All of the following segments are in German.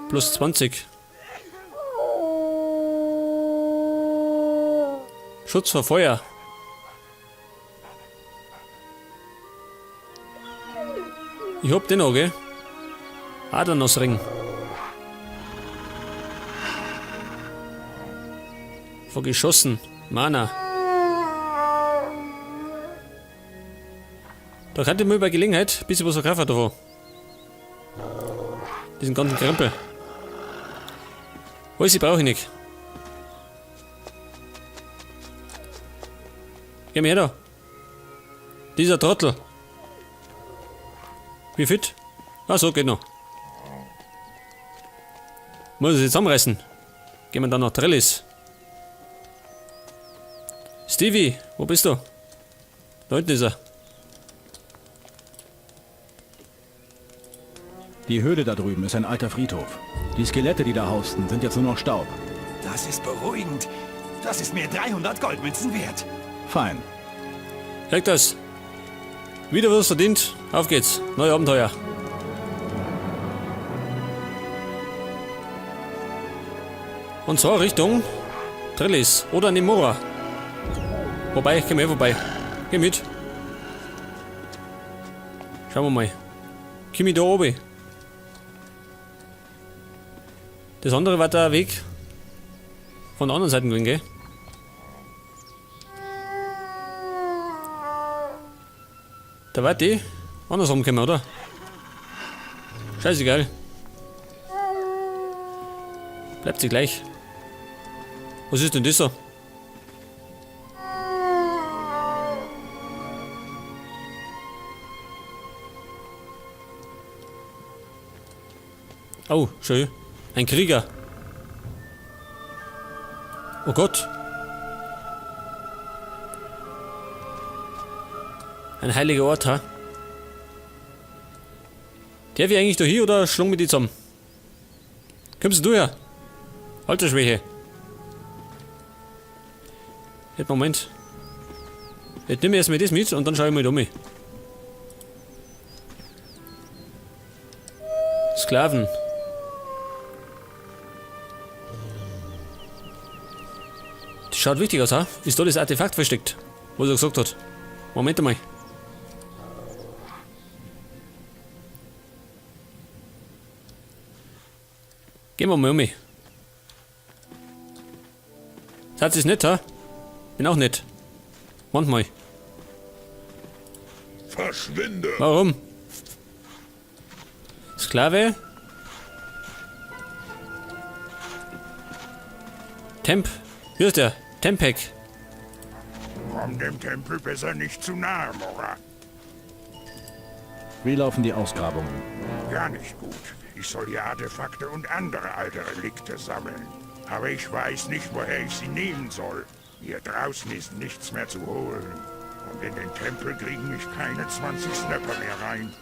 Plus 20. Schutz vor Feuer. Ich hab den auch, gell? Adernosring. Vor Geschossen. Mana. Da könnte ich mal bei Gelegenheit ein bisschen was verkaufen davon. Diesen ganzen Krempel. Alles brauche ich nicht. Geh mir her da. Dieser Trottel. Wie fit? Ah, so geht noch. Muss ich jetzt zusammenreißen. Gehen wir dann nach Trellis. Stevie, wo bist du? Da hinten ist er. Die Höhle da drüben ist ein alter Friedhof. Die Skelette, die da hausten, sind jetzt nur noch Staub. Das ist beruhigend. Das ist mir 300 Goldmünzen wert. Fein. Krieg das. Wieder was verdient. Auf geht's. Neue Abenteuer. Und zwar Richtung Trellis oder Nemora. Wobei, ich geh mir vorbei. Geh mit. Schauen wir mal. Kimi da oben. Das andere war der Weg von der anderen Seite gewesen, gell? Da war die andersrum gekommen, oder? Scheißegal. Bleibt sie gleich. Was ist denn das so? Oh, schön. Ein Krieger. Oh Gott. Ein heiliger Ort, ha? Darf ich eigentlich da hier oder schlung mit die zusammen? Kommst du her? Altersschwäche. Jetzt Moment. Jetzt nimm ich erstmal das mit und dann schaue ich mal da um. Sklaven. Das schaut wichtig aus, ha? Ist da das Artefakt versteckt, was er gesagt hat? Moment mal. Gehen wir mal um. Seid ihr es nicht, ha? Bin auch nicht. Manchmal. Verschwinde! Warum? Sklave? Temp? Hier ist der. Tempek. Komm dem Tempel besser nicht zu nahe, Mora. Wie laufen die Ausgrabungen? Gar nicht gut. Ich soll hier Artefakte und andere alte Relikte sammeln. Aber ich weiß nicht, woher ich sie nehmen soll. Hier draußen ist nichts mehr zu holen. Und in den Tempel kriegen mich keine 20 Snapper mehr rein.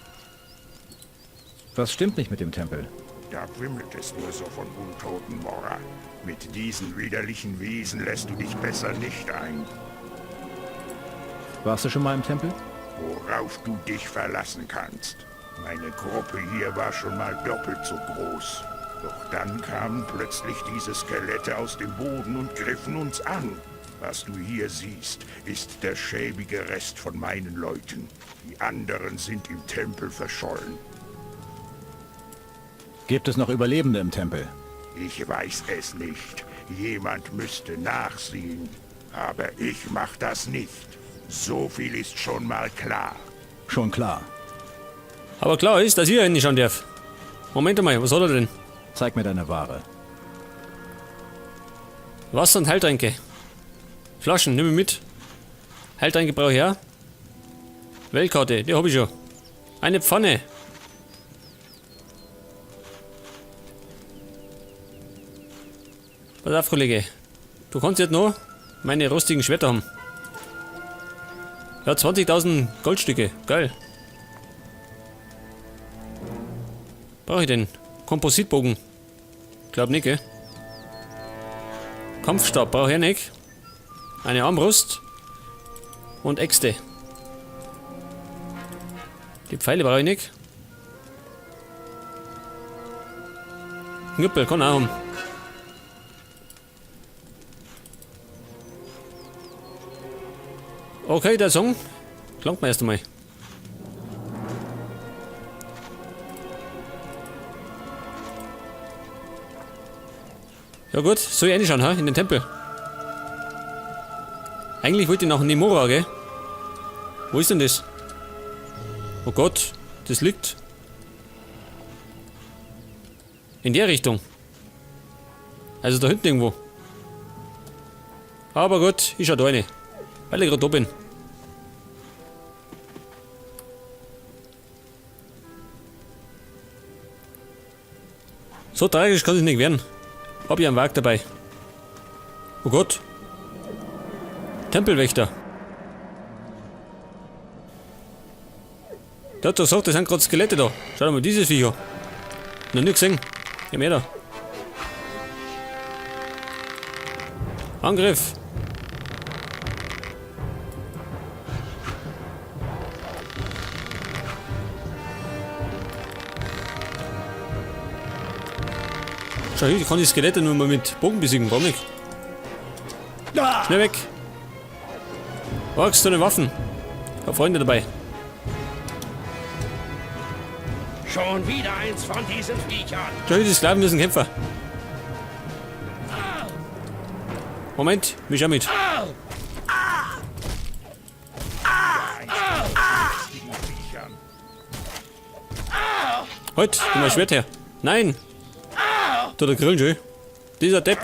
Was stimmt nicht mit dem Tempel? Da wimmelt es nur so von Untoten, Mora. Mit diesen widerlichen Wesen lässt du dich besser nicht ein. Warst du schon mal im Tempel? Worauf du dich verlassen kannst. Meine Gruppe hier war schon mal doppelt so groß. Doch dann kamen plötzlich diese Skelette aus dem Boden und griffen uns an. Was du hier siehst, ist der schäbige Rest von meinen Leuten. Die anderen sind im Tempel verschollen. Gibt es noch Überlebende im Tempel? Ich weiß es nicht. Jemand müsste nachsehen. Aber ich mach das nicht. So viel ist schon mal klar. Schon klar. Aber klar ist, dass ich ihn nicht schauen darf. Moment mal, was hat er denn? Zeig mir deine Ware. Wasser und Heiltränke. Flaschen, nimm mit. Heiltränke brauche ich her. Weltkarte, die habe ich schon. Eine Pfanne. Pass auf, Kollege. Du kannst jetzt noch meine rostigen Schwerter haben. Ja, 20.000 Goldstücke. Geil. Brauche ich den? Kompositbogen. Glaub nicht, gell? Kampfstab brauche ich nicht. Eine Armbrust. Und Äxte. Die Pfeile brauche ich nicht. Knüppel, kann auch haben. Okay, der Song. Klangt mir erst einmal. Ja gut, soll ich reinschauen, ha? In den Tempel. Eigentlich wollte ich nach Nemora, gell? Wo ist denn das? Oh Gott, das liegt in der Richtung. Also da hinten irgendwo. Aber gut, ich schau da rein, weil ich gerade da bin. So tragisch kann es nicht werden. Hab ich einen Wag dabei. Oh Gott. Tempelwächter. Der hat doch gesagt, das sind gerade Skelette da. Schau dir mal dieses Viecher. Noch nicht gesehen. Geh mehr da. Angriff. Schau hier, ich kann die Skelette nur mal mit Bogen besiegen, warum nicht? Schnell weg! Orks, so eine Waffen. Ich hab Freunde dabei. Schon wieder eins von diesen Viechern. Schau hier, die Sklaven müssen Kämpfer. Moment, mich auch mit. Halt, nimm mein Schwert her. Nein! Da der Grillen schon. Dieser Depp.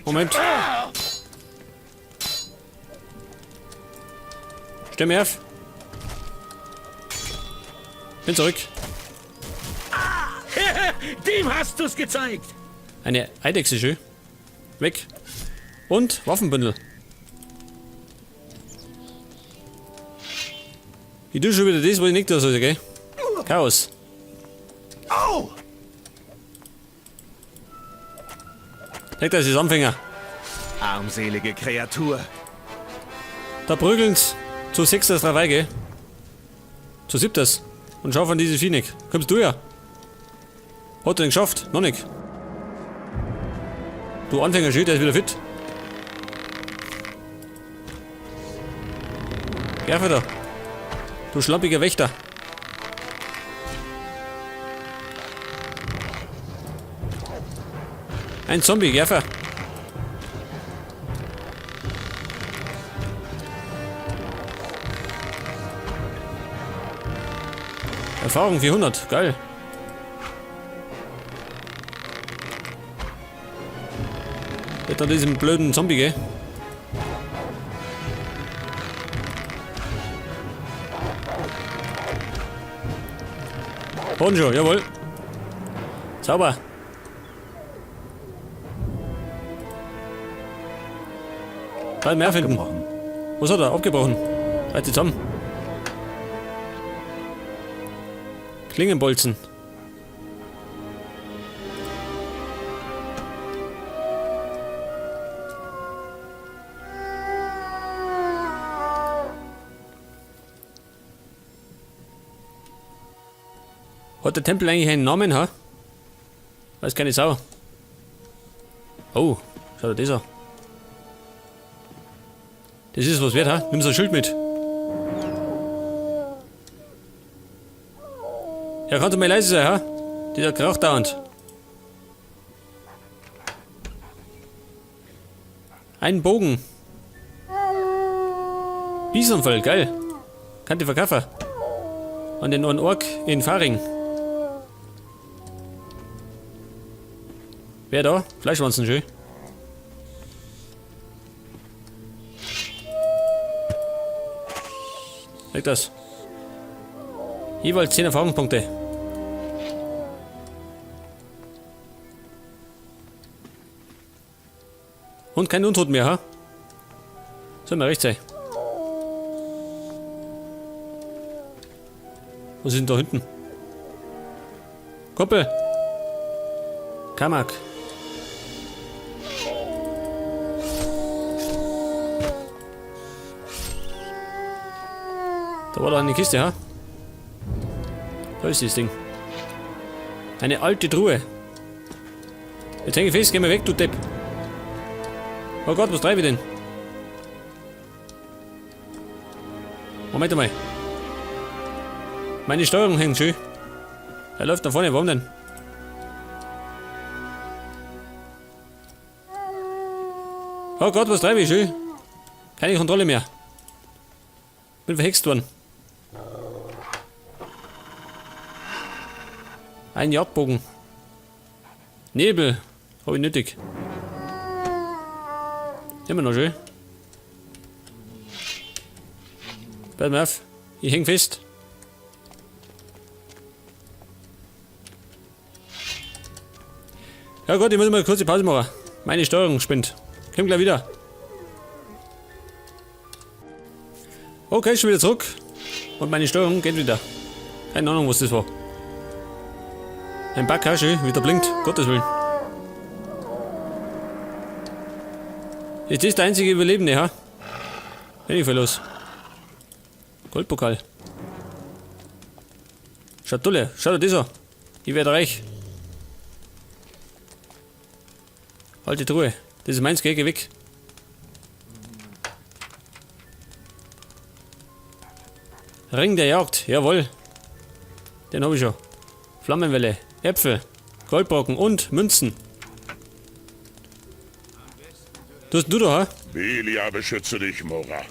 Moment. Stell mir auf. Bin zurück. Dem hast du's gezeigt. Eine Eidechse schön. Weg. Und Waffenbündel. Ich tue schon wieder das, was ich nicht tun soll, gell? Chaos. Au! Leg das ist Anfänger. Armselige Kreatur. Da prügeln's. Zu 6 das dabei, gell? Zu 7 das. Und schau von diese Vieh nicht. Kommst du ja? Hat er den geschafft? Noch nicht. Du Anfänger, der ist wieder fit. Geh einfach da. Du schlampiger Wächter. Ein Zombie, Gerfer. Erfahrung 400, geil. Jetzt an diesem blöden Zombie, gell? Honjo, jawohl. Sauber. Kann mehr finden. Abgebrochen. Was hat er? Abgebrochen. Halt sie zusammen. Klingenbolzen. Hat der Tempel eigentlich einen Namen, ha? Weiß keine Sau. Oh, schau dir das an. Das ist was wert, ha? Nimm so ein Schild mit. Ja, kannst du mal leise sein, ha? Dieser Krach dauernd. Ein Bogen. Bisonfall, geil. Kann die verkaufen. Und den einen Ork in Faring. Wer da? Fleischwanzen schön. Leg das. Jeweils 10 Erfahrungspunkte. Und kein Untot mehr, ha? Soll mal recht sein. Was ist denn da hinten? Kuppel! Kamak! Da war doch eine Kiste, ha? Da ist das Ding. Eine alte Truhe. Jetzt häng ich fest, geh mal weg, du Depp. Oh Gott, was treibe ich denn? Moment mal. Meine Steuerung hängt schön. Er läuft da vorne, warum denn? Oh Gott, was treibe ich schön? Keine Kontrolle mehr. Bin verhext worden. Ein Jagdbogen. Nebel. Hab ich nötig. Immer noch schön. Bleib mal auf. Ich häng fest. Ja Gott, ich muss mal eine kurze Pause machen. Meine Steuerung spinnt. Komm gleich wieder. Okay, schon wieder zurück. Und meine Steuerung geht wieder. Keine Ahnung, was das war. Ein Bug, schön, wieder blinkt. Gottes Willen. Ist das der einzige Überlebende, ha? Bin ich voll los. Goldpokal. Schatulle, schau dir das an. Ich werde reich. Halt die Truhe. Das ist meins, geh weg. Ring der Jagd, jawohl. Den habe ich schon. Flammenwelle, Äpfel, Goldbrocken und Münzen. Du hast du da, ha? Belia beschütze dich, Mora.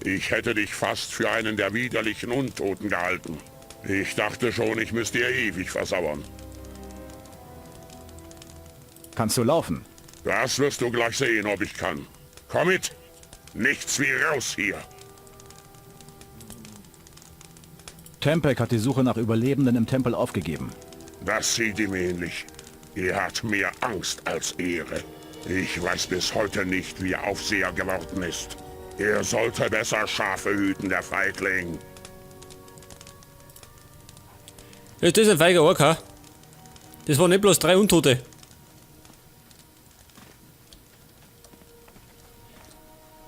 Ich hätte dich fast für einen der widerlichen Untoten gehalten. Ich dachte schon, ich müsste ihr ewig versauern. Kannst du laufen? Das wirst du gleich sehen, ob ich kann. Komm mit! Nichts wie raus hier! Tempek hat die Suche nach Überlebenden im Tempel aufgegeben. Das sieht ihm ähnlich. Er hat mehr Angst als Ehre. Ich weiß bis heute nicht, wie er Aufseher geworden ist. Er sollte besser Schafe hüten, der Feigling. Ist das ein feiger Ork, ha? Das waren nicht bloß 3 Untote.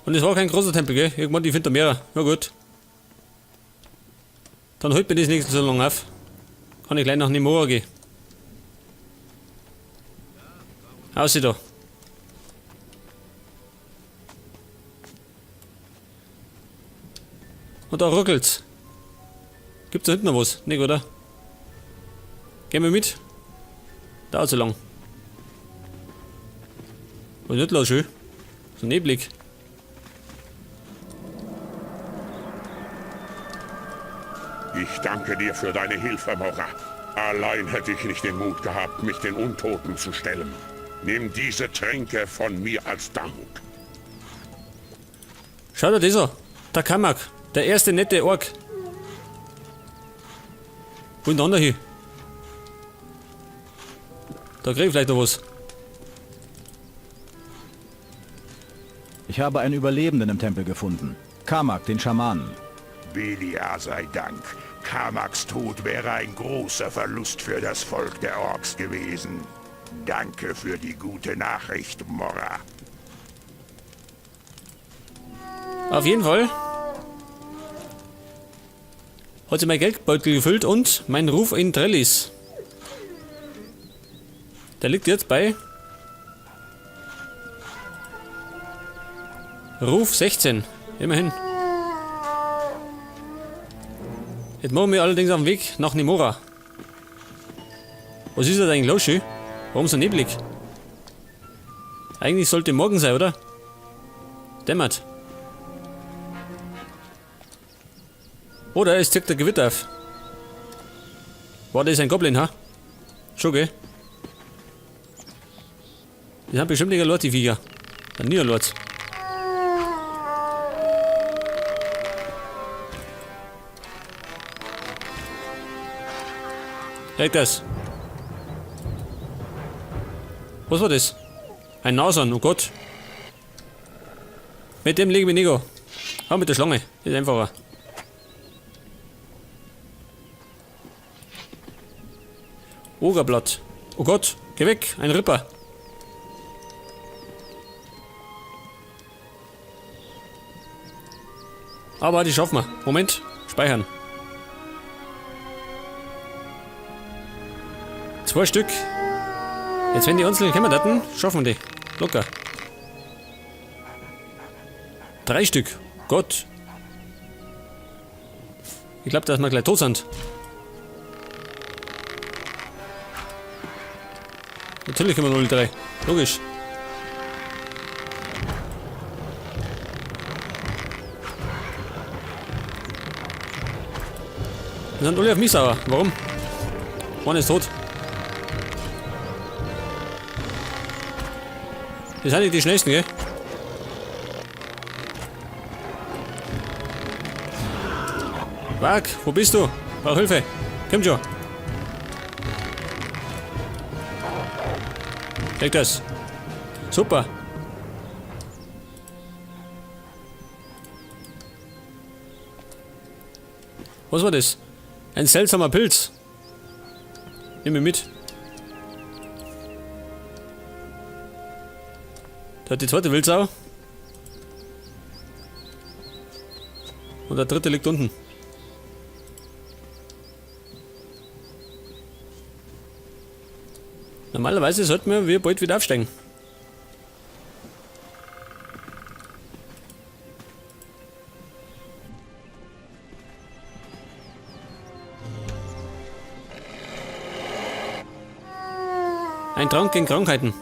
Und es war kein großer Tempel, gell? Irgendwann, ich finde da mehrere. Na gut. Dann hält mir das nicht so lange auf. Kann ich gleich nach Nimora gehen. Aussieht da. Und da ruckelt's. Gibt's da hinten noch was? Nicht, oder? Gehen wir mit? Dauert so lang. Was ist nicht los, schön? So neblig. Ich danke dir für deine Hilfe, Mora. Allein hätte ich nicht den Mut gehabt, mich den Untoten zu stellen. Nimm diese Tränke von mir als Dank. Schau dir das an. Der Kamak. Der erste nette Ork. Wo ist der andere hier? Da krieg ich vielleicht noch was. Ich habe einen Überlebenden im Tempel gefunden. Kamak, den Schamanen. Belia sei Dank. Kamaks Tod wäre ein großer Verlust für das Volk der Orks gewesen. Danke für die gute Nachricht, Mora. Auf jeden Fall. Hat sich mein Geldbeutel gefüllt und mein Ruf in Trellis. Der liegt jetzt bei Ruf 16. Immerhin. Jetzt machen wir allerdings auf dem Weg nach Nimora. Was ist da eigentlich los, schön? Warum so neblig? Eigentlich sollte morgen sein, oder? Dämmert. Oder es zieht der Gewitter auf. War das ein Goblin, ha? Schon, gell? Die haben bestimmt nicht Lord, die Viecher. Dann nie Lord. Halt das. Was war das? Ein Nashorn, oh Gott. Mit dem lege ich mich nicht an. Hau mit der Schlange, ist einfacher. Ogerblatt. Oh Gott, geh weg, ein Ripper. Aber die schaffen wir. Moment, speichern. 2 Stück. Jetzt, wenn die einzelnen kommen hatten, schaffen wir die. Locker. 3 Stück. Gott. Ich glaube, dass wir gleich tot sind. Natürlich können wir nur 3. Logisch. Wir sind alle auf mich sauer. Warum? Einer ist tot. Das sind nicht die schnellsten, gell? Wag, wo bist du? Brauch Hilfe. Komm schon. Krieg das. Super. Was war das? Ein seltsamer Pilz. Nimm ihn mit. Da hat die zweite Wildsau. Und der dritte liegt unten. Normalerweise sollten wir bald wieder aufsteigen. Ein Trank gegen Krankheiten.